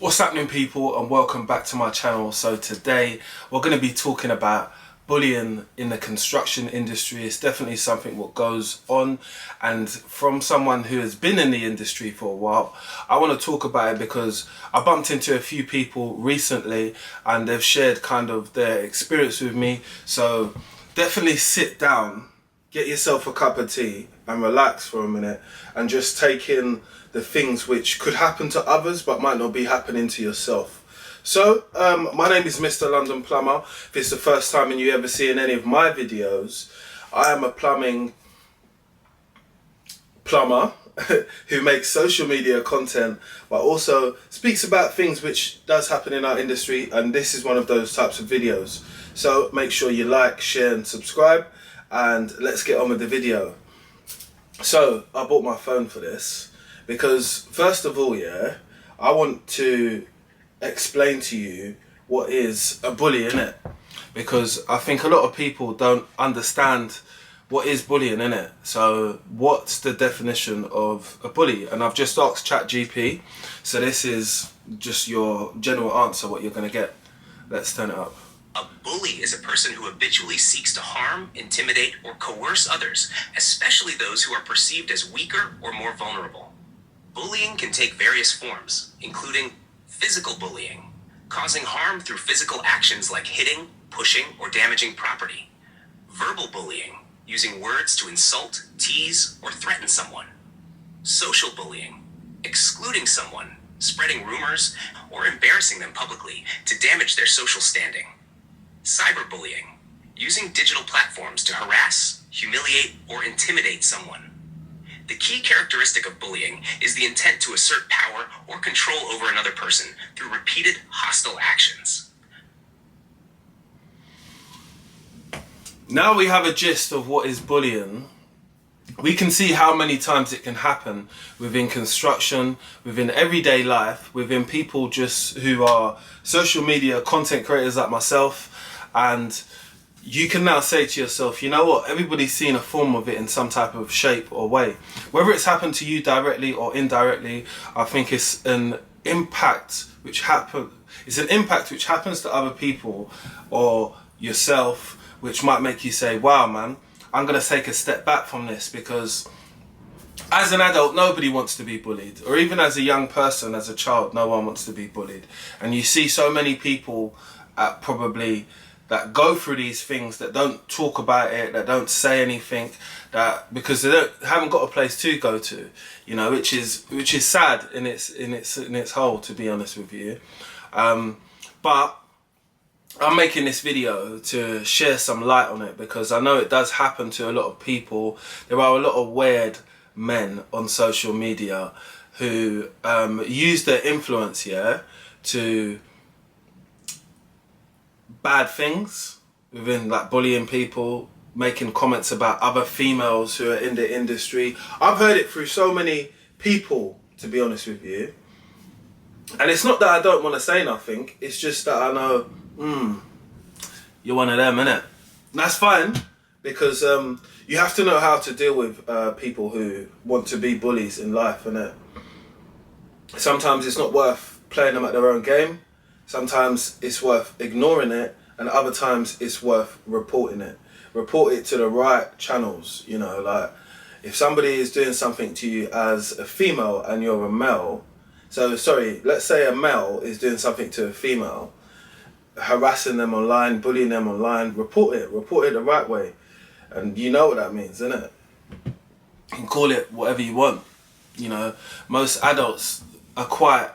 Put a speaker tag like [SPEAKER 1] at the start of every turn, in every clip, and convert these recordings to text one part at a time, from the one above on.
[SPEAKER 1] What's happening, people, and welcome back to my channel. So today we're going to be talking about bullying in the construction industry. It's definitely something what goes on, and from someone who has been in the industry for a while, I want to talk about it because I bumped into a few people recently and they've shared kind of their experience with me. So definitely sit down, get yourself a cup of tea and relax for a minute and just take in the things which could happen to others but might not be happening to yourself. So, my name is Mr. London Plumber. If it's the first time and you ever seen any of my videos, I am a plumbing plumber who makes social media content but also speaks about things which does happen in our industry, and this is one of those types of videos. So make sure you like, share and subscribe, and let's get on with the video. So I bought my phone for this because first of all, I want to explain to you what is a bully, innit? Because I think a lot of people don't understand what is bullying, innit? So what's the definition of a bully? And I've just asked ChatGPT, so this is just your general answer, what you're going to get. Let's turn it up.
[SPEAKER 2] A bully is a person who habitually seeks to harm, intimidate, or coerce others, especially those who are perceived as weaker or more vulnerable. Bullying can take various forms, including physical bullying, causing harm through physical actions like hitting, pushing, or damaging property. Verbal bullying, using words to insult, tease, or threaten someone. Social bullying, excluding someone, spreading rumors, or embarrassing them publicly to damage their social standing. Cyberbullying, using digital platforms to harass, humiliate, or intimidate someone. The key characteristic of bullying is the intent to assert power or control over another person through repeated hostile actions.
[SPEAKER 1] Now we have a gist of what is bullying. We can see how many times it can happen within construction, within everyday life, within people just who are social media content creators like myself. And you can now say to yourself, you know what, everybody's seen a form of it in some type of shape or way. Whether it's happened to you directly or indirectly, I think it's an impact which happens to other people or yourself, which might make you say, wow man, I'm going to take a step back from this, because as an adult, nobody wants to be bullied. Or even as a young person, as a child, no one wants to be bullied. And you see so many people probably that go through these things, that don't talk about it, that don't say anything, that because they haven't got a place to go to, you know, which is sad in its whole, to be honest with you. But I'm making this video to share some light on it because I know it does happen to a lot of people. There are a lot of weird men on social media who use their influence to bad things within, like bullying people, making comments about other females who are in the industry. I've heard it through so many people, to be honest with you. And it's not that I don't want to say nothing, it's just that I know, you're one of them, innit? And that's fine, because you have to know how to deal with people who want to be bullies in life, innit? Sometimes it's not worth playing them at their own game. Sometimes it's worth ignoring it, and other times it's worth reporting it. Report it to the right channels, you know, like if somebody is doing something to you as a female and you're a male, let's say a male is doing something to a female, harassing them online, bullying them online, report it the right way. And you know what that means, innit? You can call it whatever you want. You know, most adults are quite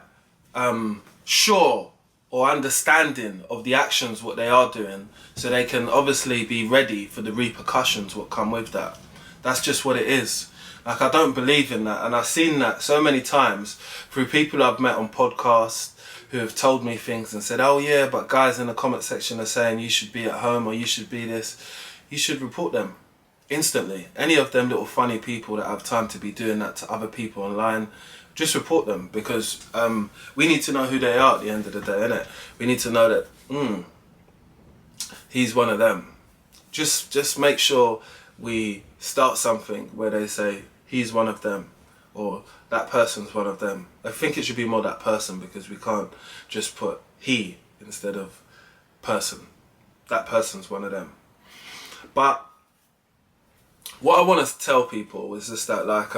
[SPEAKER 1] sure or understanding of the actions what they are doing, so they can obviously be ready for the repercussions what come with that. That's just what it is. Like, I don't believe in that, and I've seen that so many times through people I've met on podcasts who have told me things and said, oh yeah, but guys in the comment section are saying you should be at home or you should be this. You should report them instantly. Any of them little funny people that have time to be doing that to other people online, just report them, because we need to know who they are at the end of the day, innit? We need to know that he's one of them. Just make sure we start something where they say he's one of them, or that person's one of them. I think it should be more that person, because we can't just put he instead of person. That person's one of them. But what I want to tell people is just that, like,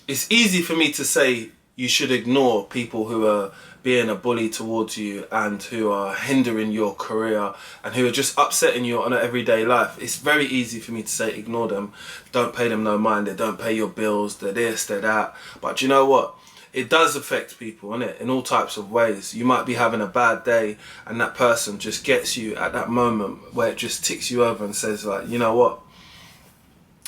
[SPEAKER 1] it's easy for me to say you should ignore people who are being a bully towards you and who are hindering your career and who are just upsetting you on an everyday life. It's very easy for me to say ignore them, don't pay them no mind, they don't pay your bills, they're this, they're that. But you know what? It does affect people, innit? In all types of ways. You might be having a bad day and that person just gets you at that moment where it just ticks you over and says, like, you know what?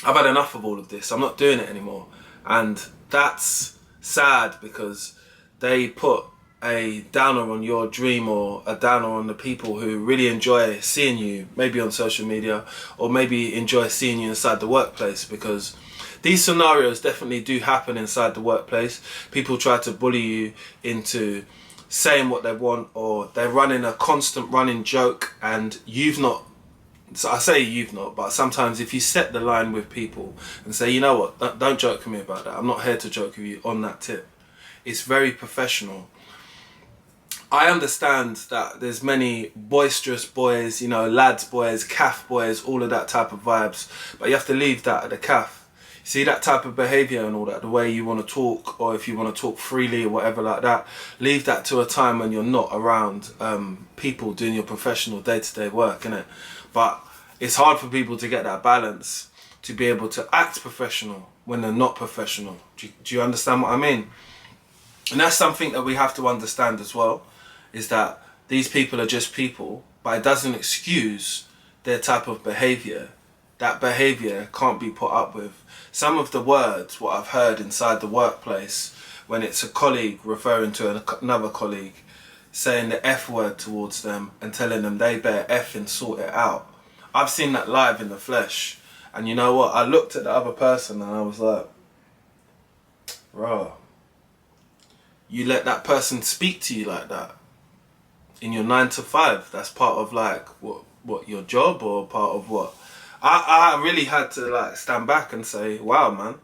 [SPEAKER 1] I've had enough of all of this. I'm not doing it anymore. And that's sad, because they put a downer on your dream, or a downer on the people who really enjoy seeing you, maybe on social media, or maybe enjoy seeing you inside the workplace, because these scenarios definitely do happen inside the workplace. People try to bully you into saying what they want, or they're running a constant running joke and you've not. So I say you've not, but sometimes if you set the line with people and say, you know what, don't joke with me about that. I'm not here to joke with you on that tip. It's very professional. I understand that there's many boisterous boys, you know, lads boys, calf boys, all of that type of vibes. But you have to leave that at the calf. See, that type of behaviour and all that, the way you want to talk, or if you want to talk freely or whatever like that, leave that to a time when you're not around people doing your professional day-to-day work, innit? But it's hard for people to get that balance, to be able to act professional when they're not professional. Do you understand what I mean? And that's something that we have to understand as well, is that these people are just people, but it doesn't excuse their type of behaviour. That behaviour can't be put up with. Some of the words, what I've heard inside the workplace, when it's a colleague referring to another colleague, saying the F word towards them and telling them they better F and sort it out. I've seen that live in the flesh. And you know what? I looked at the other person and I was like, bro, you let that person speak to you like that in your 9 to 5? That's part of, like, what your job, or part of what? I really had to, like, stand back and say, wow, man,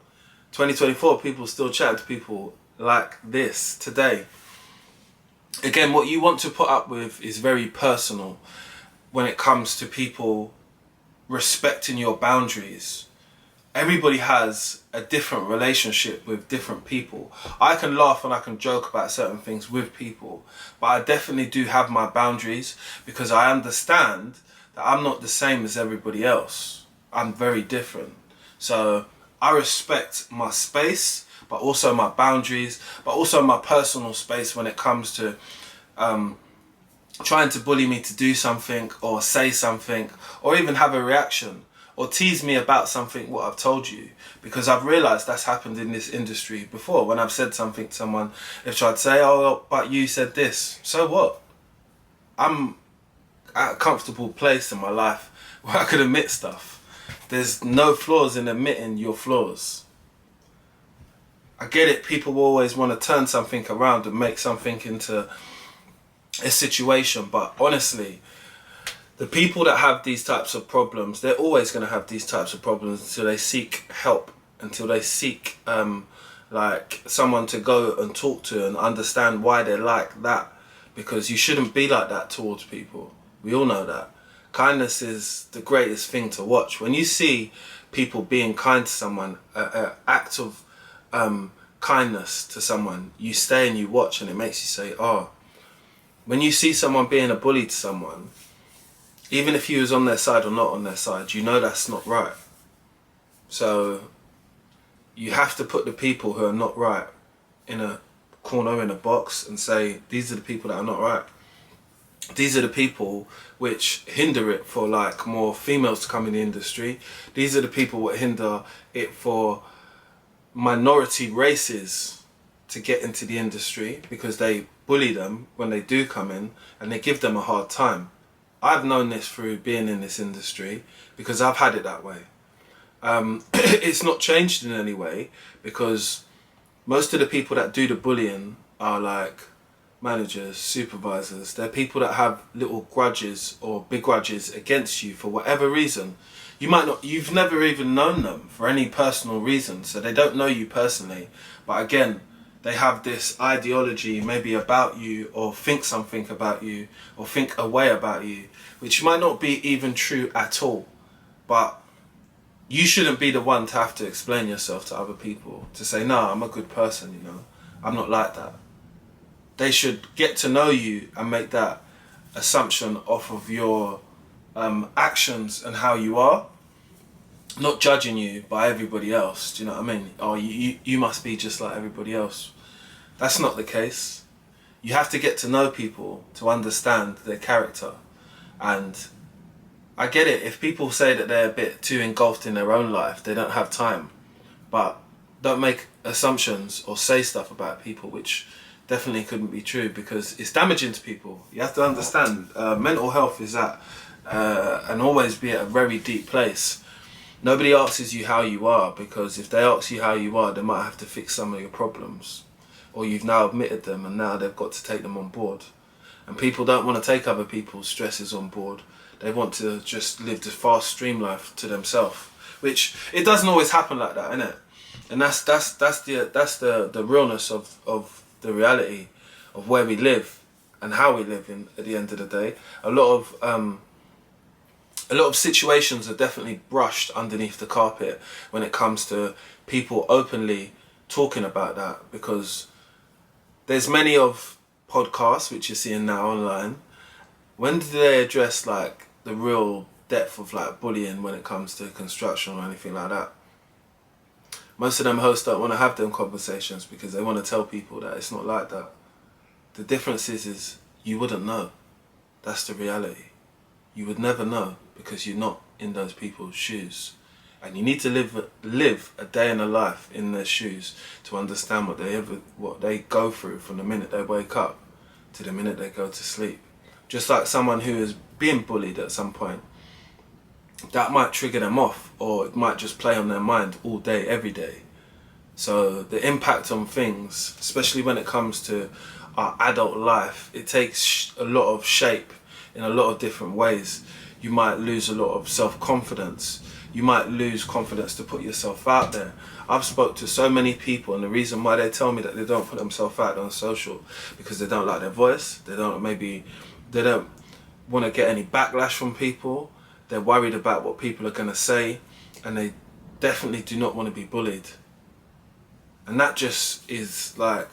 [SPEAKER 1] 2024, people still chat to people like this today. Again, what you want to put up with is very personal when it comes to people respecting your boundaries. Everybody has a different relationship with different people. I can laugh and I can joke about certain things with people, but I definitely do have my boundaries, because I understand that I'm not the same as everybody else. I'm very different. So I respect my space, but also my boundaries, but also my personal space when it comes to trying to bully me to do something, or say something, or even have a reaction, or tease me about something what I've told you. Because I've realised that's happened in this industry before. When I've said something to someone, they've tried to say, oh, but you said this. So what? I'm at a comfortable place in my life where I could admit stuff. There's no flaws in admitting your flaws. I get it, people will always want to turn something around and make something into a situation, but honestly, the people that have these types of problems, they're always going to have these types of problems until they seek help, until they seek like someone to go and talk to and understand why they're like that. Because you shouldn't be like that towards people. We all know that. Kindness is the greatest thing to watch. When you see people being kind to someone, an act of kindness to someone, you stay and you watch, and it makes you say, oh. When you see someone being a bully to someone, even if you was on their side or not on their side, you know that's not right. So you have to put the people who are not right in a corner, in a box, and say, these are the people that are not right. These are the people which hinder it for, like, more females to come in the industry. These are the people that hinder it for minority races to get into the industry, because they bully them when they do come in and they give them a hard time. I've known this through being in this industry, because I've had it that way. It's not changed in any way, because most of the people that do the bullying are like managers, supervisors. They're people that have little grudges or big grudges against you for whatever reason. you've never even known them for any personal reason, so they don't know you personally. But again, they have this ideology maybe about you, or think something about you, or think a way about you, which might not be even true at all. But you shouldn't be the one to have to explain yourself to other people, to say, no, I'm a good person, you know, I'm not like that. They should get to know you and make that assumption off of your actions and how you are, not judging you by everybody else. Do you know what I mean? Oh, you must be just like everybody else. That's not the case. You have to get to know people to understand their character. And I get it, if people say that they're a bit too engulfed in their own life, they don't have time. But don't make assumptions or say stuff about people which definitely couldn't be true, because it's damaging to people. You have to understand, mental health is at and always be at a very deep place. Nobody asks you how you are, because if they ask you how you are, they might have to fix some of your problems, or you've now admitted them and now they've got to take them on board. And people don't want to take other people's stresses on board. They want to just live the fast stream life to themselves, which it doesn't always happen like that, innit? And that's the realness of the reality of where we live and how we live at the end of the day. A lot of situations are definitely brushed underneath the carpet when it comes to people openly talking about that, because there's many of podcasts which you're seeing now online. When do they address like the real depth of like bullying when it comes to construction or anything like that? Most of them hosts don't want to have them conversations because they want to tell people that it's not like that. The difference is you wouldn't know. That's the reality. You would never know because you're not in those people's shoes. And you need to live a day in a life in their shoes to understand what they go through from the minute they wake up to the minute they go to sleep. Just like someone who is being bullied at some point, that might trigger them off, or it might just play on their mind all day, every day. So the impact on things, especially when it comes to our adult life, it takes a lot of shape in a lot of different ways. You might lose a lot of self-confidence. You might lose confidence to put yourself out there. I've spoke to so many people, and the reason why they tell me that they don't put themselves out there on social, because they don't like their voice, they don't want to get any backlash from people, they're worried about what people are going to say, and they definitely do not want to be bullied. And that just is like,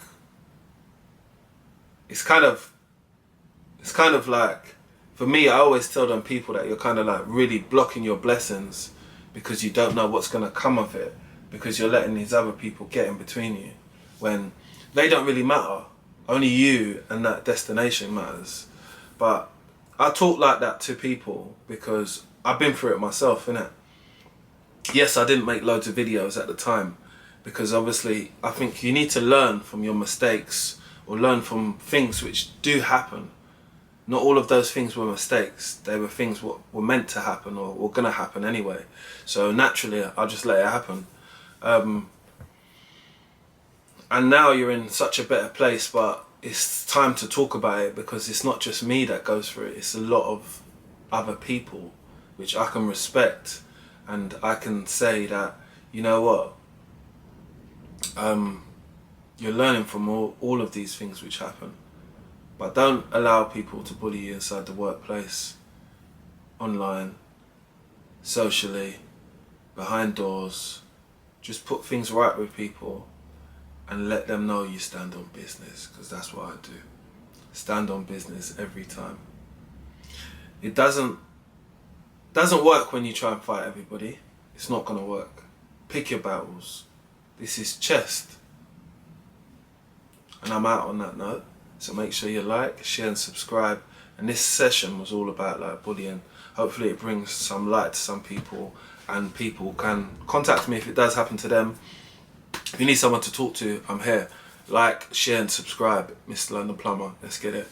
[SPEAKER 1] it's kind of like, for me, I always tell them people that you're kind of like really blocking your blessings because you don't know what's going to come of it, because you're letting these other people get in between you when they don't really matter. Only you and that destination matters. But I talk like that to people because I've been through it myself, innit? Yes, I didn't make loads of videos at the time because obviously I think you need to learn from your mistakes or learn from things which do happen. Not all of those things were mistakes. They were things what were meant to happen or were going to happen anyway. So naturally, I'll just let it happen. And now you're in such a better place, but it's time to talk about it because it's not just me that goes through it. It's a lot of other people which I can respect, and I can say that, you know what, you're learning from all of these things which happen. But don't allow people to bully you inside the workplace, online, socially, behind doors. Just put things right with people and let them know you stand on business, because that's what I do. Stand on business every time. It doesn't work when you try and fight everybody. It's not going to work. Pick your battles. This is chess. And I'm out on that note. So make sure you like, share and subscribe. And this session was all about like bullying. Hopefully it brings some light to some people, and people can contact me if it does happen to them. If you need someone to talk to, I'm here. Like, share and subscribe. Mr. London Plumber. Let's get it.